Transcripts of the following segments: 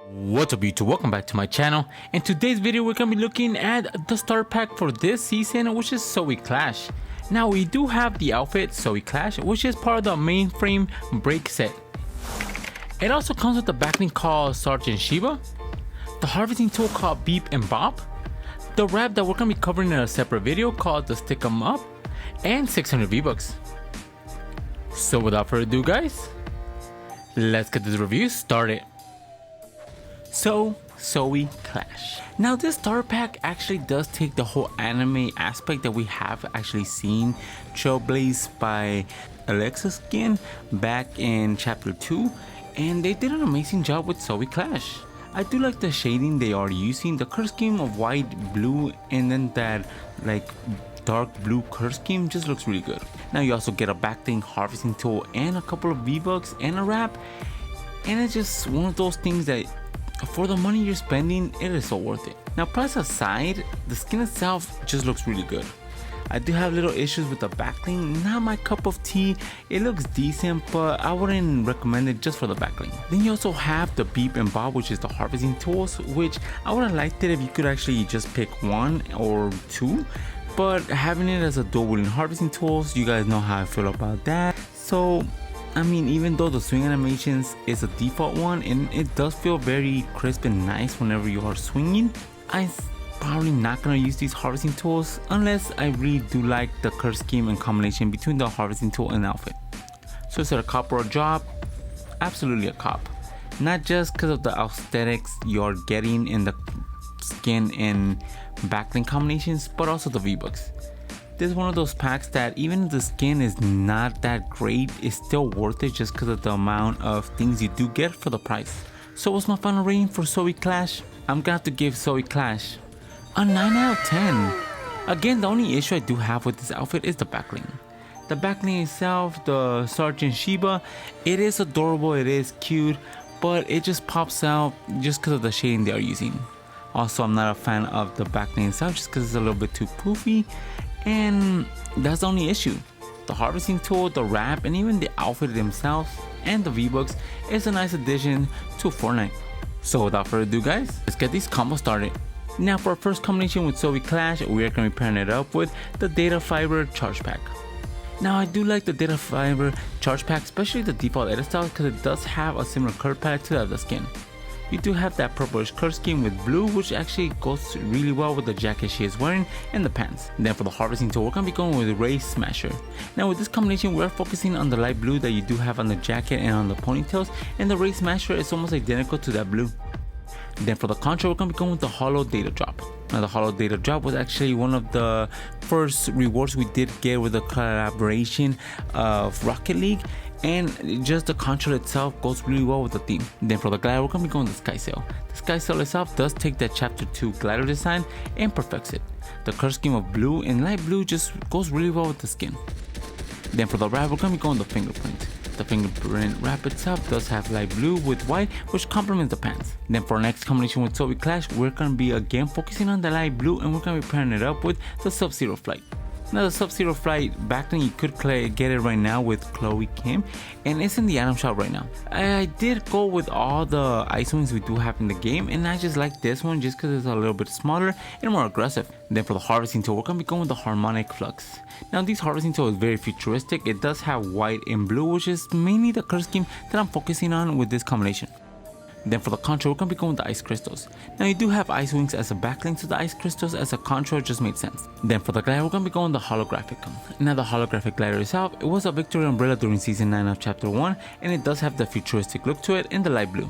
What's up YouTube, welcome back to my channel. In today's video we're going to be looking at the starter pack for this season, which is ZOE Clash. Now we do have the outfit ZOE Clash, which is part of the mainframe break set. It also comes with the backlink called Sergeant Sheba, the harvesting tool called Beep and Bop, the wrap that we're going to be covering in a separate video called the Stick 'em Up, and 600 V-Bucks. So without further ado guys, let's get this review started. So, ZOE Clash. Now this starter pack actually does take the whole anime aspect that we have actually seen trailblazed by Alexa skin back in chapter 2, and they did an amazing job with ZOE Clash. I do like the shading they are using, the color scheme of white, blue, and then that like dark blue color scheme just looks really good. Now you also get a backlink harvesting tool and a couple of V-Bucks and a wrap, and it's just one of those things that for the money you're spending, it is so worth it. Now price aside, the skin itself just looks really good. I do have little issues with the backlink, not my cup of tea. It looks decent, but I wouldn't recommend it just for the backlink. Then you also have the Beep and Bob, which is the harvesting tools, which I would have liked it if you could actually just pick one or two, but having it as a dual wielding harvesting tools, you guys know how I feel about that. So I mean, even though the swing animations is a default one and it does feel very crisp and nice whenever you are swinging, I'm probably not going to use these harvesting tools unless I really do like the color scheme and combination between the harvesting tool and outfit. So is it a cop or a job? Absolutely a cop. Not just because of the aesthetics you're getting in the skin and backlink combinations, but also the V-Bucks. This is one of those packs that even if the skin is not that great, it's still worth it just because of the amount of things you do get for the price. So what's my final rating for ZOE Clash? I'm gonna have to give ZOE Clash a 9 out of 10. Again, the only issue I do have with this outfit is the backlink. The backlink itself, the Sergeant Sheba, it is adorable, it is cute, but it just pops out just because of the shading they are using. Also, I'm not a fan of the backlink itself just because it's a little bit too poofy. And that's the only issue. The harvesting tool, the wrap, and even the outfit themselves and the V-Bucks is a nice addition to Fortnite. So without further ado guys, let's get these combos started. Now for our first combination with ZOE Clash, we are going to be pairing it up with the Data Fiber Charge Pack. Now I do like the Data Fiber Charge Pack, especially the default edit style, because it does have a similar color palette to that of the skin. You do have that purplish color scheme with blue, which actually goes really well with the jacket she is wearing and the pants. Then for the harvesting tool, we're going to be going with Ray Smasher. Now with this combination, we're focusing on the light blue that you do have on the jacket and on the ponytails, and the Ray Smasher is almost identical to that blue. Then for the contra, we're going to be going with the Holo Data Drop. Now the Holo Data Drop was actually one of the first rewards we did get with the collaboration of Rocket League, and just the contra itself goes really well with the theme. Then for the glider, we're going to be going with the Sky Sail. The Sky Sail itself does take that chapter 2 glider design and perfects it. The color scheme of blue and light blue just goes really well with the skin. Then for the wrap, we're going to be going with the fingerprint. The fingerprint wrap itself does have light blue with white, which complements the pants. Then for our next combination with ZOE Clash, we're going to be again focusing on the light blue, and we're going to be pairing it up with the Sub-Zero Flight. Now the Sub-Zero Flight backlink, you could get it right now with Chloe Kim, and it's in the item shop right now. I did go with all the ice wings we do have in the game, and I just like this one just because it's a little bit smaller and more aggressive. Then for the harvesting tool, we're going to be going with the Harmonic Flux. Now this harvesting tool is very futuristic. It does have white and blue, which is mainly the color scheme that I'm focusing on with this combination. Then for the contra, we're going to be going with the Ice Crystals. Now you do have Ice Wings as a backlink, so the Ice Crystals as a contra just made sense. Then for the glider, we're going to be going with the Holographic. Now the Holographic glider itself, it was a Victory Umbrella during season 9 of chapter 1, and it does have the futuristic look to it in the light blue.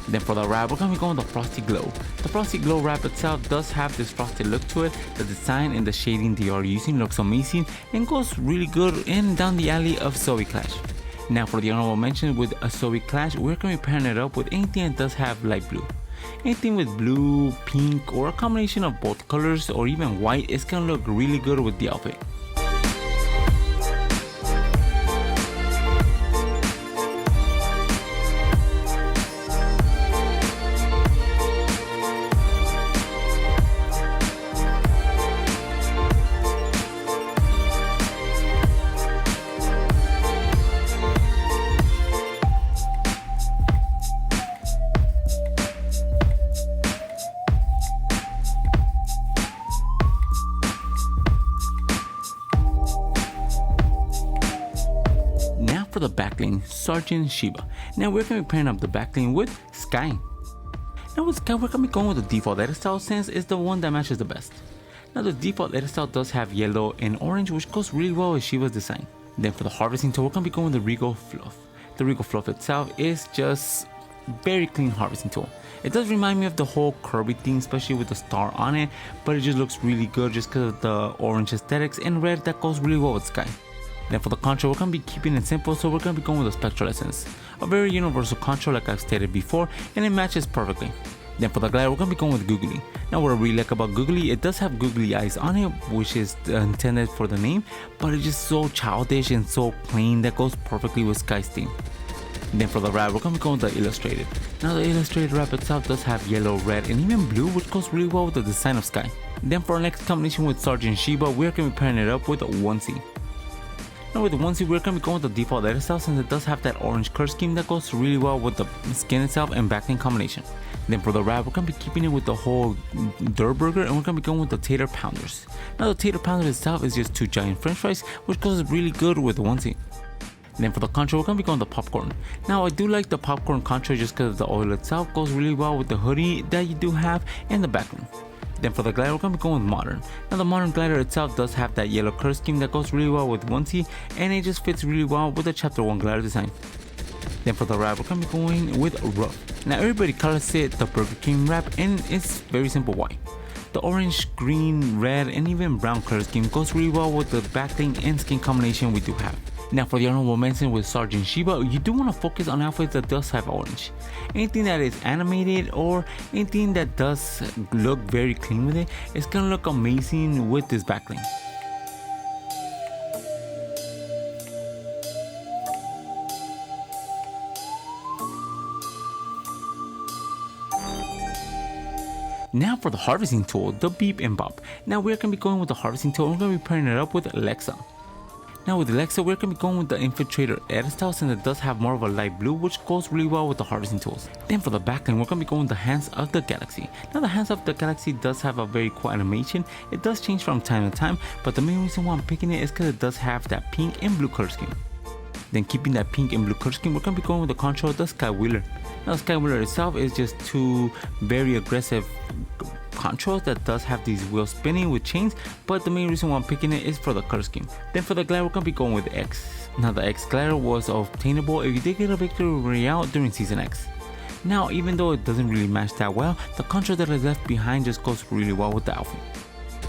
Then for the wrap, we're going to be going with the Frosty Glow. The Frosty Glow wrap itself does have this frosted look to it. The design and the shading they are using looks amazing and goes really good in down the alley of ZOE Clash. Now for the honorable mention with a ZOE Clash, we're going to be pairing it up with anything that does have light blue. Anything with blue, pink, or a combination of both colors, or even white, is going to look really good with the outfit. the backlane, Sergeant Shiba. Now we're going to be pairing up the backlane with Sky. Now with Sky, we're going to be going with the default edit style since it's the one that matches the best. Now the default edit style does have yellow and orange, which goes really well with Shiba's design. Then for the harvesting tool, we're going to be going with the Regal Fluff. The Regal Fluff itself is just very clean harvesting tool. It does remind me of the whole Kirby thing, especially with the star on it, but it just looks really good just because of the orange aesthetics and red that goes really well with Sky. Then for the control, we're going to be keeping it simple, so we're going to be going with the Spectral Essence. A very universal control like I've stated before, and it matches perfectly. Then for the glider, we're going to be going with Googly. Now what I really like about Googly, it does have googly eyes on it, which is intended for the name, but it's just so childish and so plain that goes perfectly with Sky's theme. Then for the wrap, we're going to be going with the illustrated. Now the illustrated wrap itself does have yellow, red, and even blue, which goes really well with the design of Sky. Then for our next combination with Sergeant Shiba, we're going to be pairing it up with a onesie. Now with the onesie, we're going to be going with the default edit style since it does have that orange curve scheme that goes really well with the skin itself and backlane combination. Then for the wrap, we're going to be keeping it with the whole dirt burger, and we're going to be going with the tater pounders. Now the tater pounder itself is just 2 giant french fries, which goes really good with the onesie. Then for the contra, we're going to be going with the popcorn. Now I do like the popcorn contra just because the oil itself goes really well with the hoodie that you do have and the background. Then for the glider, we're going to be going with modern. Now the modern glider itself does have that yellow curve scheme that goes really well with onesie, and it just fits really well with the chapter 1 glider design. Then for the wrap, we're going to be going with rough. Now everybody calls it the Burger King wrap, and it's very simple why. The orange, green, red, and even brown color scheme goes really well with the backlane and skin combination we do have. Now for the honorable mention with Sergeant Shiba, you do want to focus on outfits that does have orange. Anything that is animated or anything that does look very clean with it, it's gonna look amazing with this backlane. Now for the harvesting tool, the Beep and Bop. Now we're going to be going with the harvesting tool, we're going to be pairing it up with Alexa. Now with Alexa, we're going to be going with the Infiltrator edit style since it does have more of a light blue, which goes really well with the harvesting tools. Then for the backline, we're going to be going with the Hands of the Galaxy. Now the Hands of the Galaxy does have a very cool animation. It does change from time to time, but the main reason why I'm picking it is because it does have that pink and blue color scheme. Then keeping that pink and blue color scheme, we're going to be going with the control of the Sky Wheeler. Now the Sky Wheeler itself is just 2 very aggressive controls that does have these wheels spinning with chains, but the main reason why I'm picking it is for the color scheme. Then for the glider, we're going to be going with X. Now the X glider was obtainable if you did get a victory royale during season X. Now even though it doesn't really match that well, the control that is left behind just goes really well with the outfit.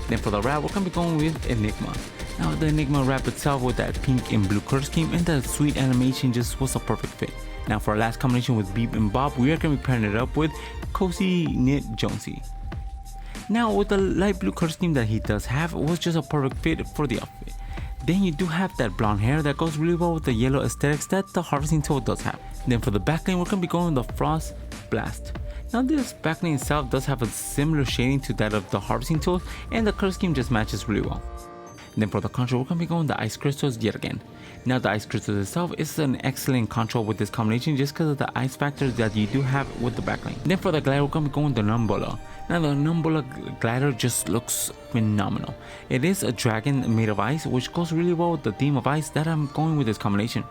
Then for the wrap, we're going to be going with Enigma. Now the Enigma wrap itself with that pink and blue color scheme and that sweet animation just was a perfect fit. Now for our last combination with Beep and Bob, we are going to be pairing it up with Cozy Knit Jonesy. Now with the light blue color scheme that he does have, it was just a perfect fit for the outfit. Then you do have that blonde hair that goes really well with the yellow aesthetics that the harvesting tool does have. Then for the backline, we're going to be going with the Frost Blast. Now this backline itself does have a similar shading to that of the harvesting tools, and the color scheme just matches really well. Then for the control, we're going to be going with the Ice Crystals yet again. Now the Ice Crystals itself is an excellent control with this combination just because of the ice factors that you do have with the backline. Then for the glider, we're going to be going with the Numbola. Now the Numbola glider just looks phenomenal. It is a dragon made of ice, which goes really well with the theme of ice that I'm going with this combination.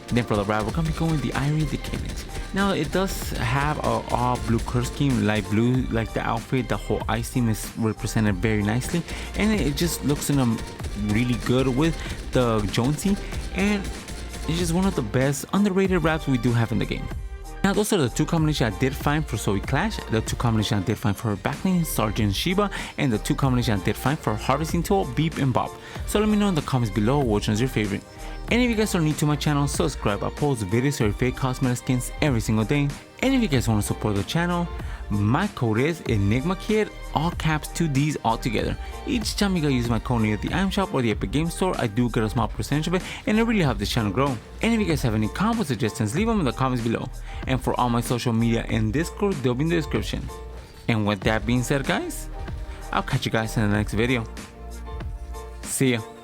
Then for the wrap, we're going to be going with the Irie Decadence. Now it does have a all blue color scheme, light blue, like the outfit, the whole ice theme is represented very nicely, and it just looks in a really good with the Jonesy, and it's just one of the best underrated wraps we do have in the game. Now those are the 2 combinations I did find for ZOE Clash, the 2 combinations I did find for her backlane, Sergeant Shiba, and the 2 combinations I did find for harvesting tool, Beep and Bob. So let me know in the comments below which one's your favorite. And if you guys are new to my channel, subscribe. I post videos of fake cosmetic skins every single day. And if you guys want to support the channel, my code is ENIGMAKIDD, all caps 2 Ds all together. Each time you guys use my code near the item shop or the Epic Game Store, I do get a small percentage of it, and it really helps this channel grow. And if you guys have any combo suggestions, leave them in the comments below. And for all my social media and Discord, they'll be in the description. And with that being said, guys, I'll catch you guys in the next video. See ya.